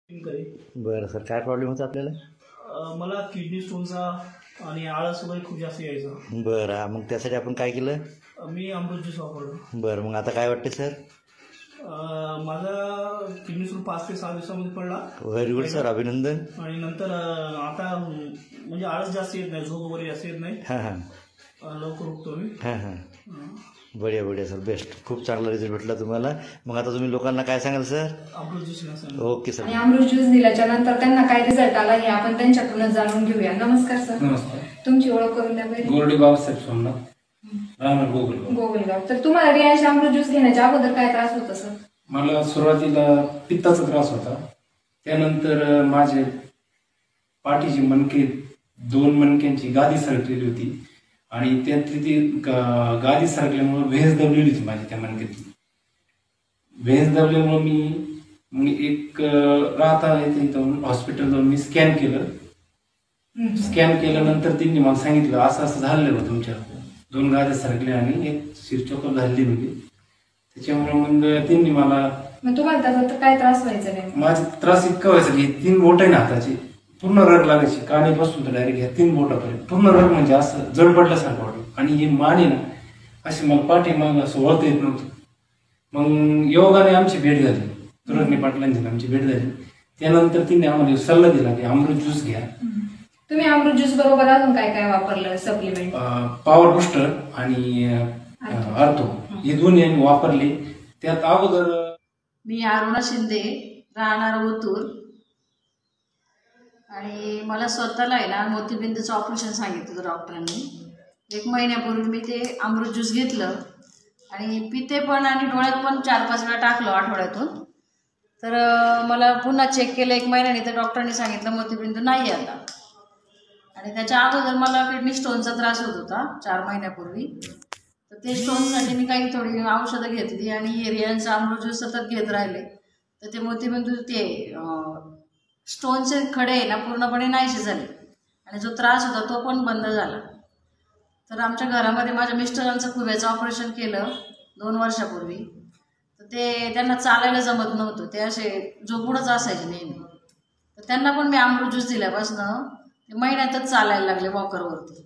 बरं सर, काय प्रॉब्लेम होता आपल्याला? मला किडनी स्टोनचा आणि आळस वगैरे खूप जास्त यायचा. बरं, मग त्यासाठी आपण काय केलं? मी अमृत ज्यूस वापरलं. बरं, मग आता काय वाटते सर? माझा किडनी स्टोन 5 ते 6 दिवसामध्ये पडला. व्हेरी गुड सर, अभिनंदन. आणि नंतर आता म्हणजे आळस जास्त येत नाही, झोप वगैरे जास्त येत नाही. हां हां, लवकर उठतो मी. हां हां, बढिया बढिया सर, बेस्ट. खूप चांगला रिझल्ट भेटला तुम्हाला. मग आता तुम्ही लोकांना काय सांगाल सर? अमृत ज्यूस. Okay sir. आणि अमृत ज्यूस दिल्याच्या नंतर त्यांना काय रिझल्ट आला हे आपण त्यांच्याकडूनच जाणून घेऊया. नमस्कार सर. नमस्कार. तुमची ओळख करून द्या. गोरडी बाबासाहेब सोमनाथ, राहणार गोगलगाव. तर तुम्हाला रियांश अमृत ज्यूस घेण्याच्या अगोदर काय त्रास होता सर? मला सुरुवातीला पित्ताचा त्रास होता. त्यानंतर माझे पाठीची मणके, 2 मणक्यांची गादी सरकलेली होती आणि त्यातली ती गादी सरकल्यामुळे भेस दबलेली होती माझी त्या मणक्यातली. भेस दबल्यामुळे मी एक राहता इथं हॉस्पिटल जाऊन मी स्कॅन केलं. स्कॅन केल्यानंतर त्यांनी मला सांगितलं असं असं झालेलं होतं, तुमच्या 2 गाद्या सरकल्या आणि एक शिरचोकर झालेली होती. त्याच्यामुळे मग त्यांनी मला, तुम्हाला त्याचा काय त्रास व्हायचा नाही? माझा त्रास इतका व्हायचा की 3 बोट आहे ना हाताची पूर्ण रग लागायची. कानेपासून तर डायरेक्ट ह्या 3 बोटापर्यंत पूर्ण रग, म्हणजे असं जड पडल्यासारखं वाटतं. आणि ही मान आहे ना अशी मला पाठीमाग असं वळता येत नव्हतं. मग योगाने आमची भेट झाली, तुरंगणे पाटलांची आमची भेट झाली. त्यानंतर तिने आम्हाला सल्ला दिला की अमृत ज्यूस घ्या. तुम्ही अमृत ज्यूस बरोबर अजून काय काय वापरलं सप्लिमेंट? पॉवर बुस्टर आणि अर्थो हे दोन्ही आम्ही वापरले. त्यात अगोदर मी अरुणा शिंदे, राहणार ओतूर. आणि मला स्वतःला आहे ना मोतीबिंदूचं ऑपरेशन सांगितलं डॉक्टरांनी. 1 महिन्यापूर्वी मी ते अमृत ज्यूस घेतलं आणि पिते पण आणि डोळ्यात पण 4-5 वेळा टाकलं आठवड्यातून. तर मला पुन्हा चेक केलं 1 महिन्याने, तर डॉक्टरांनी सांगितलं मोतीबिंदू नाही आता. आणि त्याच्या अगोदर मला किडनी स्टोनचा त्रास होत होता 4 महिन्यापूर्वी. तर ते स्टोनसाठी मी काही थोडी औषधं घेतली आणि रियांचा अमृत ज्यूस सतत घेत राहिले. तर ते मोतीबिंदू ते स्टोनचे खडे आहे ना पूर्णपणे नाहीसे झाले आणि जो त्रास होता तो पण बंद झाला. तर आमच्या घरामध्ये माझ्या मिस्टरांचं खुब्याचं ऑपरेशन केलं 2 वर्षापूर्वी. तर ते त्यांना चालायला जमत नव्हतं, ते असे झोपूनच असायचे नेहमी. तर त्यांना पण मी अमृत ज्यूस दिल्यापासनं ते महिन्यातच चालायला लागले वॉकरवरती.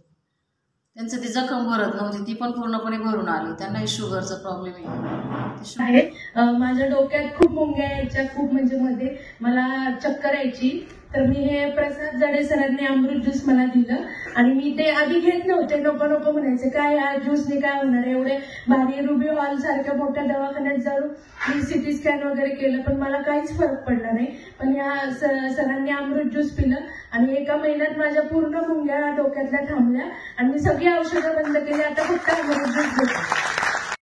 त्यांचं ती जखम भरत नव्हती, ती पण पूर्णपणे भरून आली. त्यांनाही शुगरचा प्रॉब्लेम आहे. माझ्या डोक्यात खूप मुंग्या यायच्या, खूप म्हणजे मध्ये मला चक्कर यायची. तर मी हे प्रसाद जडे सरांनी अमृत ज्यूस मला दिलं आणि मी ते आधी घेत नव्हते, नको नको म्हणायचे, काय या ज्यूसने काय होणार, एवढे भारी रुबी हॉल सारख्या मोठ्या दवाखान्यात जाऊन मी सिटी स्कॅन वगैरे केलं पण मला काहीच फरक पडला नाही. पण या सरांनी अमृत ज्यूस पिलं आणि 1 महिन्यात माझ्या पूर्ण मुंग्या डोक्यातल्या थांबल्या आणि मी सगळी औषधं बंद केली. आता फक्त अमृत ज्यूस घेतो.